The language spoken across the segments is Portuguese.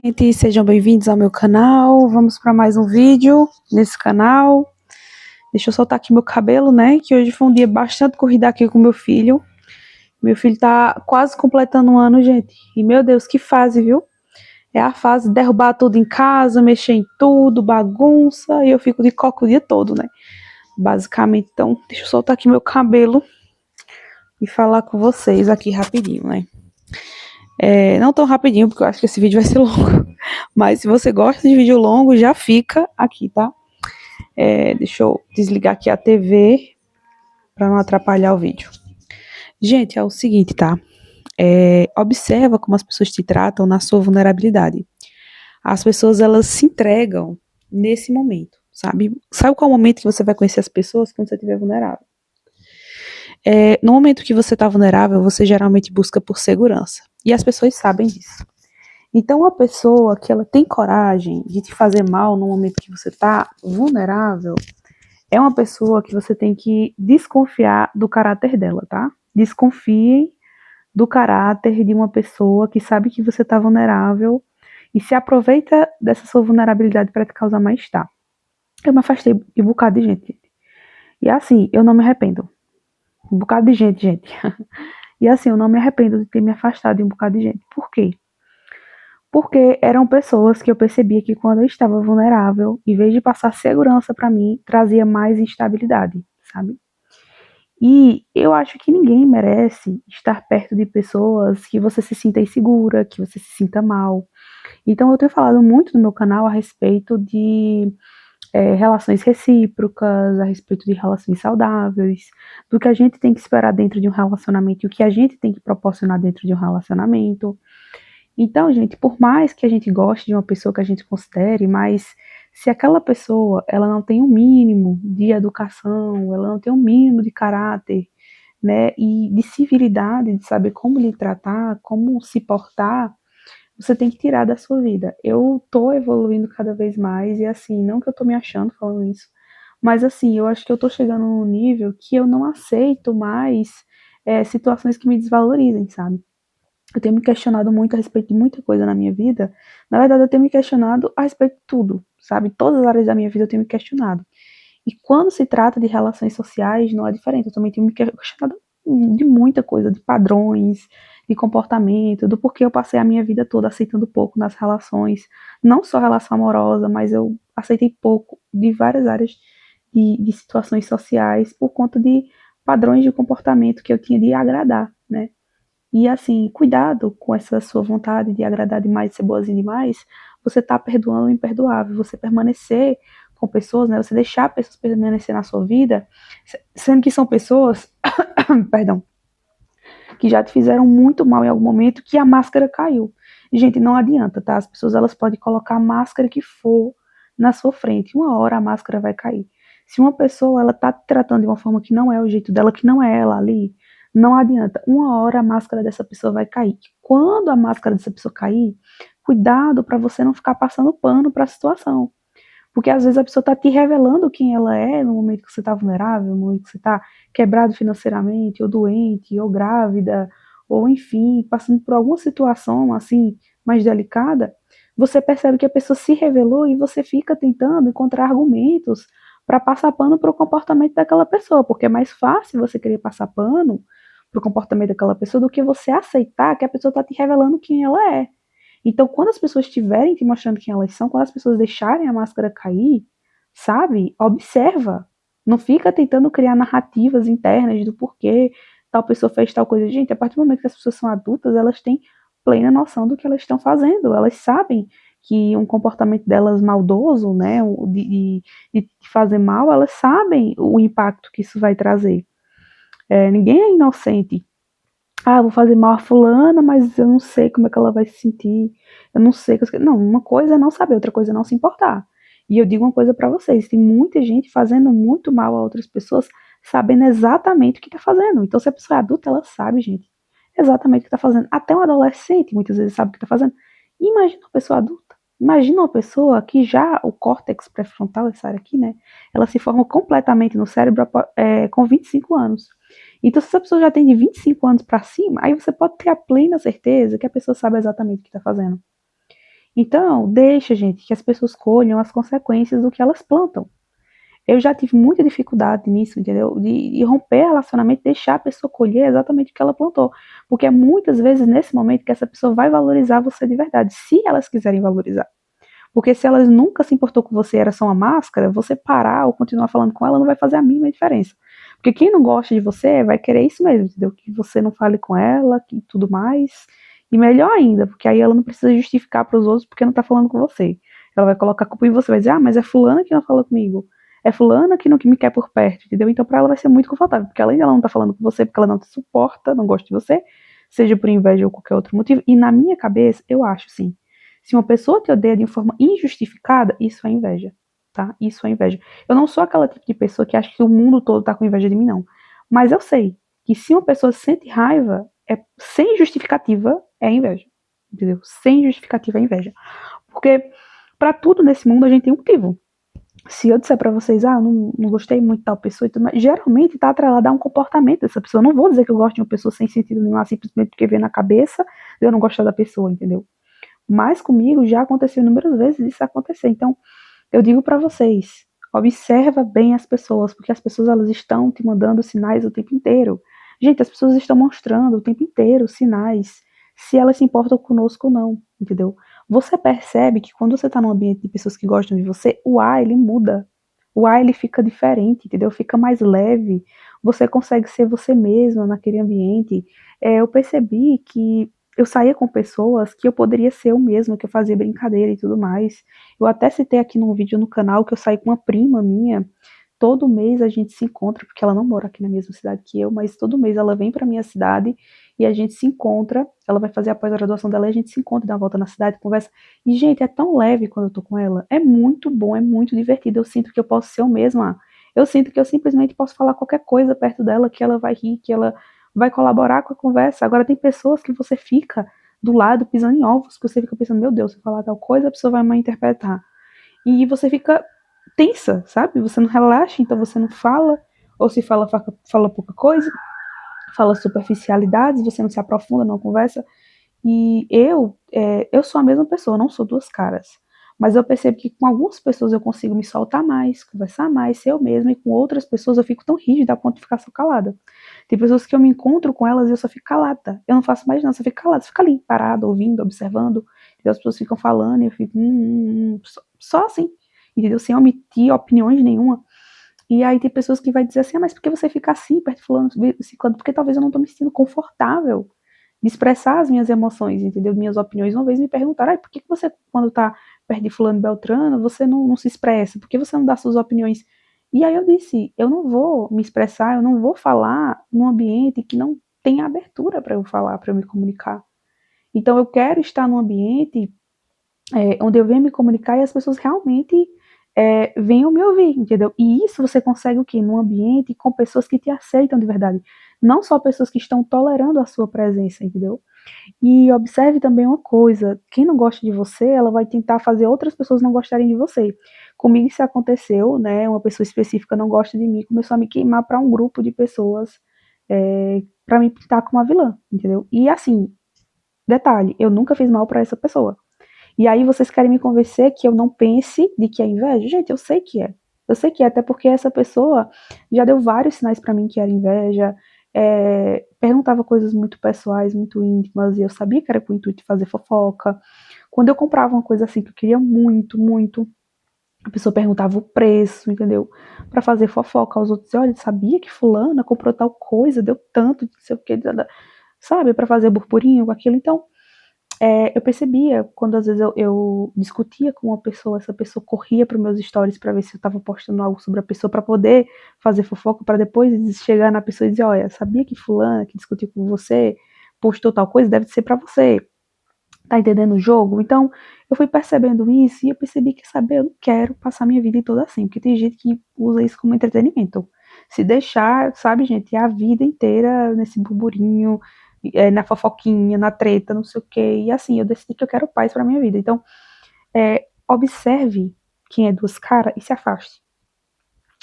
Gente, sejam bem-vindos ao meu canal. Vamos para mais um vídeo nesse canal. Deixa eu soltar aqui meu cabelo, né? Que hoje foi um dia bastante corrido aqui com meu filho. Meu filho tá quase completando um ano, gente. E meu Deus, que fase, viu? É a fase de derrubar tudo em casa, mexer em tudo, bagunça. E eu fico de coca o dia todo, né? Basicamente, então, deixa eu soltar aqui meu cabelo e falar com vocês aqui rapidinho, né? Não tão rapidinho, porque eu acho que esse vídeo vai ser longo. Mas se você gosta de vídeo longo, já fica aqui, tá? Deixa eu desligar aqui a TV para não atrapalhar o vídeo. Gente, é o seguinte, tá? Observa como as pessoas te tratam na sua vulnerabilidade. As pessoas, elas se entregam nesse momento, sabe? Sabe qual é o momento que você vai conhecer as pessoas? Quando você estiver vulnerável. No momento que você está vulnerável, você geralmente busca por segurança. E as pessoas sabem disso. Então, uma pessoa que ela tem coragem de te fazer mal no momento que você está vulnerável, é uma pessoa que você tem que desconfiar do caráter dela, tá? Desconfiem do caráter de uma pessoa que sabe que você está vulnerável e se aproveita dessa sua vulnerabilidade para te causar mal-estar. Eu me afastei de um bocado de gente. E assim, eu não me arrependo. Um bocado de gente. E assim, eu não me arrependo de ter me afastado de um bocado de gente. Por quê? Porque eram pessoas que eu percebia que quando eu estava vulnerável, em vez de passar segurança para mim, trazia mais instabilidade, sabe? E eu acho que ninguém merece estar perto de pessoas que você se sinta insegura, que você se sinta mal. Então eu tenho falado muito no meu canal a respeito de relações recíprocas, a respeito de relações saudáveis, do que a gente tem que esperar dentro de um relacionamento e o que a gente tem que proporcionar dentro de um relacionamento. Então, gente, por mais que a gente goste de uma pessoa que a gente considere, mas se aquela pessoa ela não tem um mínimo de educação, ela não tem um mínimo de caráter, né, e de civilidade, de saber como lhe tratar, como se portar, você tem que tirar da sua vida. Eu tô evoluindo cada vez mais e assim, não que eu tô me achando falando isso, mas assim, eu acho que eu tô chegando num nível que eu não aceito mais situações que me desvalorizem, sabe? Eu tenho me questionado muito a respeito de muita coisa na minha vida. Na verdade, eu tenho me questionado a respeito de tudo, sabe? Todas as áreas da minha vida eu tenho me questionado. E quando se trata de relações sociais, não é diferente. Eu também tenho me questionado de muita coisa, de padrões, de comportamento, do porquê eu passei a minha vida toda aceitando pouco nas relações. Não só relação amorosa, mas eu aceitei pouco de várias áreas de situações sociais por conta de padrões de comportamento que eu tinha de agradar, né? E assim, cuidado com essa sua vontade de agradar demais, de ser boazinha demais, você tá perdoando o imperdoável. Você permanecer com pessoas, né? Você deixar pessoas permanecer na sua vida, sendo que são pessoas, perdão, que já te fizeram muito mal em algum momento, que a máscara caiu. Gente, não adianta, tá? As pessoas elas podem colocar a máscara que for na sua frente, uma hora a máscara vai cair. Se uma pessoa ela tá te tratando de uma forma que não é o jeito dela, que não é ela ali, não adianta. Uma hora a máscara dessa pessoa vai cair. Quando a máscara dessa pessoa cair, cuidado para você não ficar passando pano para a situação. Porque às vezes a pessoa está te revelando quem ela é no momento que você está vulnerável, no momento que você está quebrado financeiramente, ou doente, ou grávida, ou enfim, passando por alguma situação assim mais delicada, você percebe que a pessoa se revelou e você fica tentando encontrar argumentos para passar pano para o comportamento daquela pessoa, porque é mais fácil você querer passar pano para o comportamento daquela pessoa do que você aceitar que a pessoa está te revelando quem ela é. Então, quando as pessoas estiverem te mostrando quem elas são, quando as pessoas deixarem a máscara cair, sabe? Observa. Não fica tentando criar narrativas internas do porquê tal pessoa fez tal coisa. Gente, a partir do momento que as pessoas são adultas, elas têm plena noção do que elas estão fazendo. Elas sabem que um comportamento delas maldoso, né, de fazer mal, elas sabem o impacto que isso vai trazer. Ninguém é inocente. Ah, vou fazer mal a fulana, mas eu não sei como é que ela vai se sentir. Eu não sei. Não, uma coisa é não saber, outra coisa é não se importar. E eu digo uma coisa pra vocês: tem muita gente fazendo muito mal a outras pessoas, sabendo exatamente o que tá fazendo. Então, se a pessoa é adulta, ela sabe, gente, exatamente o que tá fazendo. Até um adolescente muitas vezes sabe o que tá fazendo. Imagina uma pessoa adulta. Imagina uma pessoa que já o córtex pré-frontal, essa área aqui, né? Ela se forma completamente no cérebro com 25 anos. Então, se essa pessoa já tem de 25 anos para cima, aí você pode ter a plena certeza que a pessoa sabe exatamente o que está fazendo. Então, deixa, gente, que as pessoas colham as consequências do que elas plantam. Eu já tive muita dificuldade nisso, entendeu? De romper relacionamento, deixar a pessoa colher exatamente o que ela plantou. Porque é muitas vezes nesse momento que essa pessoa vai valorizar você de verdade, se elas quiserem valorizar. Porque se elas nunca se importou com você, era só uma máscara, você parar ou continuar falando com ela não vai fazer a mínima diferença. Porque quem não gosta de você vai querer isso mesmo, entendeu? Que você não fale com ela, que tudo mais. E melhor ainda, porque aí ela não precisa justificar para os outros porque não tá falando com você. Ela vai colocar a culpa em você, vai dizer, ah, mas é fulana que não fala comigo. É fulana que não me quer por perto, entendeu? Então para ela vai ser muito confortável, porque além dela não tá falando com você, porque ela não te suporta, não gosta de você, seja por inveja ou qualquer outro motivo. E na minha cabeça, eu acho sim. Se uma pessoa te odeia de forma injustificada, isso é inveja, tá? Isso é inveja. Eu não sou aquela tipo de pessoa que acha que o mundo todo tá com inveja de mim, não. Mas eu sei que se uma pessoa sente raiva, sem justificativa, é inveja. Entendeu? Sem justificativa é inveja. Porque para tudo nesse mundo a gente tem um motivo. Se eu disser pra vocês, ah, eu não gostei muito de tal pessoa, mas geralmente tá atrelado a um comportamento dessa pessoa. Eu não vou dizer que eu gosto de uma pessoa sem sentido nenhum, simplesmente porque vem na cabeça de eu não gostar da pessoa, entendeu? Mas comigo já aconteceu inúmeras vezes isso acontecer. Então, eu digo pra vocês, observa bem as pessoas, porque as pessoas elas estão te mandando sinais o tempo inteiro. Gente, as pessoas estão mostrando o tempo inteiro sinais, se elas se importam conosco ou não, entendeu? Você percebe que quando você está num ambiente de pessoas que gostam de você, o ar ele muda. O ar ele fica diferente, entendeu? Fica mais leve. Você consegue ser você mesma naquele ambiente. Eu percebi que eu saía com pessoas que eu poderia ser eu mesma, que eu fazia brincadeira e tudo mais. Eu até citei aqui num vídeo no canal que eu saí com uma prima minha. Todo mês a gente se encontra, porque ela não mora aqui na mesma cidade que eu, mas todo mês ela vem para minha cidade e a gente se encontra. Ela vai fazer a pós-graduação dela e a gente se encontra, dá uma volta na cidade, conversa. E, gente, é tão leve quando eu tô com ela. É muito bom, é muito divertido. Eu sinto que eu posso ser eu mesma. Eu sinto que eu simplesmente posso falar qualquer coisa perto dela, que ela vai rir, que ela vai colaborar com a conversa. Agora, tem pessoas que você fica do lado pisando em ovos, que você fica pensando, meu Deus, se eu falar tal coisa, a pessoa vai mal interpretar. E você fica tensa, sabe? Você não relaxa, então você não fala, ou se fala, fala pouca coisa, fala superficialidades, você não se aprofunda, não conversa. E eu sou a mesma pessoa, não sou duas caras. Mas eu percebo que com algumas pessoas eu consigo me soltar mais, conversar mais, ser eu mesma, e com outras pessoas eu fico tão rígida a ponto de ficar só calada. Tem pessoas que eu me encontro com elas e eu só fico calada. Eu não faço mais nada, só fico calada, fico ali, parada, ouvindo, observando. E as pessoas ficam falando e eu fico, só assim, entendeu? Sem omitir opiniões nenhuma. E aí tem pessoas que vai dizer assim, ah, mas por que você fica assim, perto de fulano, ciclano? Porque talvez eu não tô me sentindo confortável de expressar as minhas emoções, entendeu? Minhas opiniões. Uma vez me perguntaram, ah, por que você, quando tá perto de fulano Beltrano, você não se expressa? Por que você não dá suas opiniões? E aí eu disse, eu não vou me expressar, eu não vou falar num ambiente que não tem abertura para eu falar, para eu me comunicar. Então eu quero estar num ambiente onde eu venho me comunicar e as pessoas realmente venham me ouvir, entendeu? E isso você consegue o quê? Num ambiente com pessoas que te aceitam de verdade. Não só pessoas que estão tolerando a sua presença, entendeu? E observe também uma coisa: quem não gosta de você, ela vai tentar fazer outras pessoas não gostarem de você. Comigo isso aconteceu, né? Uma pessoa específica não gosta de mim, começou a me queimar para um grupo de pessoas para me pintar como uma vilã, entendeu? E assim, detalhe, eu nunca fiz mal para essa pessoa. E aí vocês querem me convencer que eu não pense de que é inveja? Gente, eu sei que é. Eu sei que é, até porque essa pessoa já deu vários sinais para mim que era inveja, perguntava coisas muito pessoais, muito íntimas, e eu sabia que era com o intuito de fazer fofoca. Quando eu comprava uma coisa assim que eu queria muito, muito, a pessoa perguntava o preço, entendeu? Para fazer fofoca aos outros. Olha, sabia que fulana comprou tal coisa, deu tanto, não sei o que, sabe? Para fazer burburinho com aquilo. Então, eu percebia quando às vezes eu discutia com uma pessoa, essa pessoa corria para os meus stories para ver se eu estava postando algo sobre a pessoa para poder fazer fofoca, para depois chegar na pessoa e dizer, olha, sabia que fulana que discutiu com você postou tal coisa, deve ser para você. Tá entendendo o jogo? Então, eu fui percebendo isso e eu percebi que, sabe, eu não quero passar minha vida toda assim, porque tem gente que usa isso como entretenimento. Se deixar, sabe, gente, a vida inteira nesse burburinho, na fofoquinha, na treta, não sei o quê. E assim, eu decidi que eu quero paz pra minha vida. Então, observe quem é duas caras e se afaste.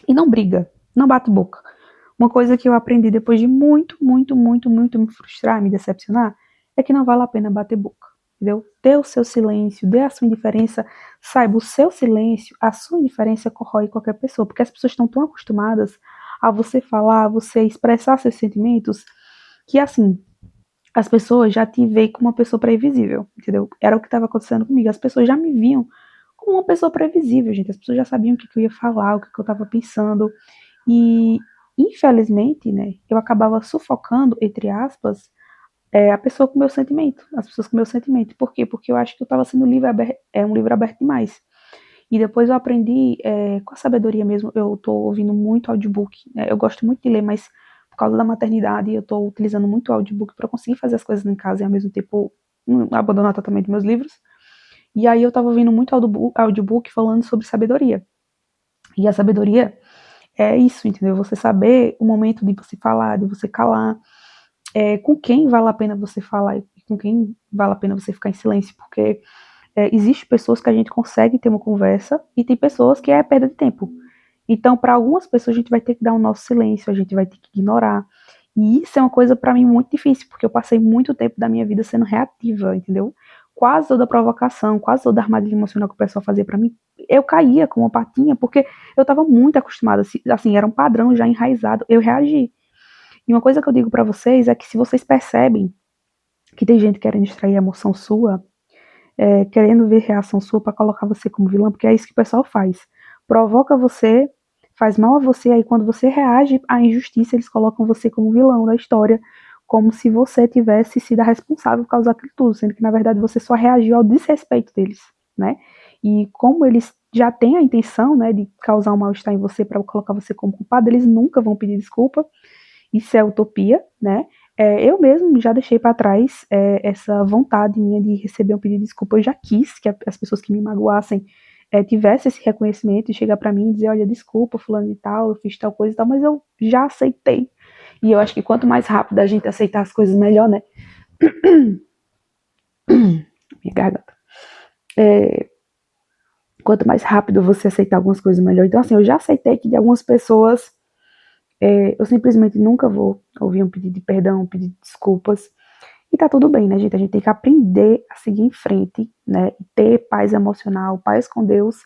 E não briga, não bate boca. Uma coisa que eu aprendi depois de muito, muito, muito, muito me frustrar, me decepcionar, é que não vale a pena bater boca. entendeu? Dê o seu silêncio, dê a sua indiferença, saiba, o seu silêncio, a sua indiferença corrói qualquer pessoa, porque as pessoas estão tão acostumadas a você falar, a você expressar seus sentimentos, que assim, as pessoas já te veem como uma pessoa previsível, entendeu? Era o que estava acontecendo comigo, as pessoas já me viam como uma pessoa previsível, gente, as pessoas já sabiam o que eu ia falar, o que eu estava pensando, e infelizmente, né, eu acabava sufocando, entre aspas, a pessoa com meu sentimento, as pessoas com meu sentimento. Por quê? Porque eu acho que eu estava sendo um livro aberto demais. E depois eu aprendi, com a sabedoria mesmo, eu estou ouvindo muito audiobook, né? Eu gosto muito de ler, mas por causa da maternidade eu estou utilizando muito audiobook para conseguir fazer as coisas em casa e ao mesmo tempo não abandonar totalmente meus livros. E aí eu estava ouvindo muito audiobook falando sobre sabedoria. E a sabedoria é isso, entendeu? Você saber o momento de você falar, de você calar, com quem vale a pena você falar e com quem vale a pena você ficar em silêncio, porque existem pessoas que a gente consegue ter uma conversa e tem pessoas que é perda de tempo. Então, para algumas pessoas, a gente vai ter que dar o nosso silêncio, a gente vai ter que ignorar. E isso é uma coisa para mim muito difícil, porque eu passei muito tempo da minha vida sendo reativa, entendeu? Quase toda provocação, quase toda armadilha emocional que o pessoal fazia para mim, eu caía com uma patinha, porque eu estava muito acostumada, assim, era um padrão já enraizado, eu reagi. E uma coisa que eu digo para vocês é que se vocês percebem que tem gente querendo extrair a emoção sua, querendo ver reação sua para colocar você como vilã, porque é isso que o pessoal faz. Provoca você, faz mal a você, aí quando você reage à injustiça, eles colocam você como vilão da história, como se você tivesse sido a responsável por causar aquilo tudo, sendo que na verdade você só reagiu ao desrespeito deles, né? E como eles já têm a intenção, né, de causar um mal-estar em você para colocar você como culpado, eles nunca vão pedir desculpa. Isso é utopia, né? Eu mesmo já deixei para trás essa vontade minha de receber um pedido de desculpa. Eu já quis que as pessoas que me magoassem tivessem esse reconhecimento e chegar para mim e dizer, olha, desculpa, fulano e tal, eu fiz tal coisa e tal, mas eu já aceitei. E eu acho que quanto mais rápido a gente aceitar as coisas, melhor, né? Minha garganta. Quanto mais rápido você aceitar algumas coisas, melhor. Então, assim, eu já aceitei que de algumas pessoas eu simplesmente nunca vou ouvir um pedido de perdão, um pedido de desculpas. E tá tudo bem, né, gente? A gente tem que aprender a seguir em frente, né? Ter paz emocional, paz com Deus,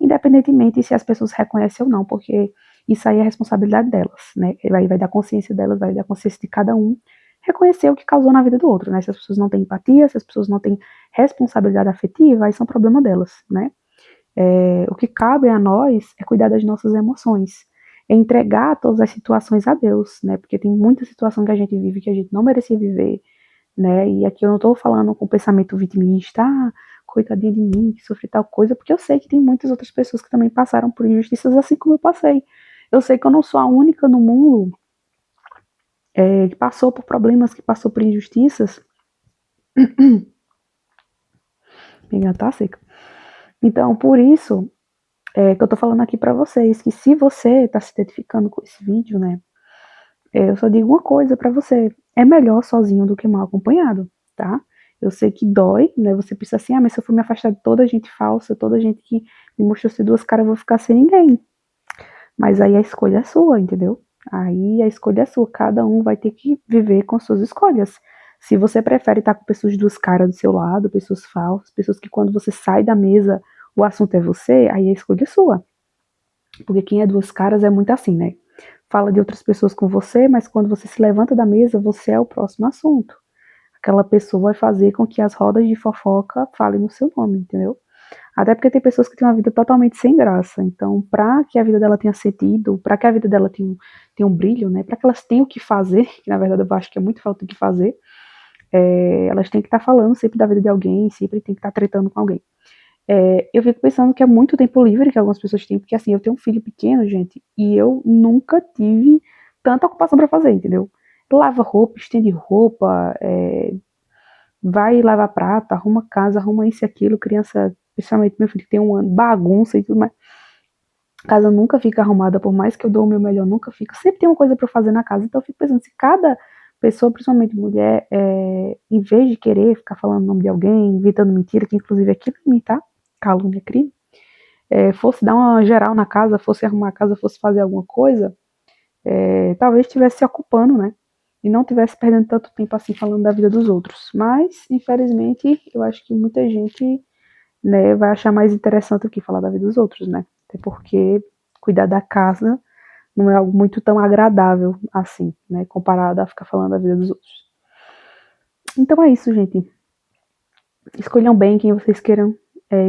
independentemente se as pessoas reconhecem ou não, porque isso aí é a responsabilidade delas, né? Vai da consciência delas, vai da consciência de cada um reconhecer o que causou na vida do outro, né? Se as pessoas não têm empatia, se as pessoas não têm responsabilidade afetiva, aí são problema delas, né? O que cabe a nós é cuidar das nossas emoções, é entregar todas as situações a Deus, né? Porque tem muita situação que a gente vive que a gente não merecia viver, né? E aqui eu não estou falando com pensamento vitimista, coitadinha de mim, que sofri tal coisa, porque eu sei que tem muitas outras pessoas que também passaram por injustiças assim como eu passei. Eu sei que eu não sou a única no mundo que passou por problemas, que passou por injustiças. Minha tá seca. Então, por isso que eu tô falando aqui para vocês, que se você tá se identificando com esse vídeo, né, eu só digo uma coisa para você, é melhor sozinho do que mal acompanhado, tá? Eu sei que dói, né, você pensa assim, mas se eu for me afastar de toda a gente falsa, toda a gente que me mostrou ser duas caras, eu vou ficar sem ninguém. Mas aí a escolha é sua, entendeu? Aí a escolha é sua, cada um vai ter que viver com suas escolhas. Se você prefere estar com pessoas de duas caras do seu lado, pessoas falsas, pessoas que quando você sai da mesa o assunto é você, aí a escolha é sua. Porque quem é duas caras é muito assim, né? Fala de outras pessoas com você, mas quando você se levanta da mesa, você é o próximo assunto. Aquela pessoa vai fazer com que as rodas de fofoca falem no seu nome, entendeu? Até porque tem pessoas que têm uma vida totalmente sem graça. Então, para que a vida dela tenha sentido, para que a vida dela tenha um brilho, né? Para que elas tenham o que fazer, que na verdade eu acho que é muito falta o que fazer, elas têm que estar falando sempre da vida de alguém, sempre tem que estar tretando com alguém. Eu fico pensando que é muito tempo livre que algumas pessoas têm, porque assim, eu tenho um filho pequeno, gente, e eu nunca tive tanta ocupação para fazer, entendeu? Lava roupa, estende roupa, vai lavar prato, arruma casa, arruma isso e aquilo, criança, principalmente meu filho que tem 1 ano, bagunça e tudo mais. A casa nunca fica arrumada, por mais que eu dou o meu melhor, nunca fica. Sempre tem uma coisa para fazer na casa, então eu fico pensando, se cada pessoa, principalmente mulher, em vez de querer ficar falando o nome de alguém, inventando mentira, que inclusive é crime, tá? Calúnia é crime, fosse dar uma geral na casa, fosse arrumar a casa, fosse fazer alguma coisa, talvez estivesse se ocupando, né? e não tivesse perdendo tanto tempo assim falando da vida dos outros. Mas, infelizmente, eu acho que muita gente, né, vai achar mais interessante do que falar da vida dos outros, né? Até porque cuidar da casa não é algo muito tão agradável assim, né, comparado a ficar falando da vida dos outros. Então é isso, gente. Escolham bem quem vocês queiram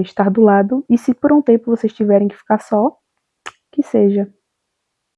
estar do lado, e se por um tempo vocês tiverem que ficar só, que seja.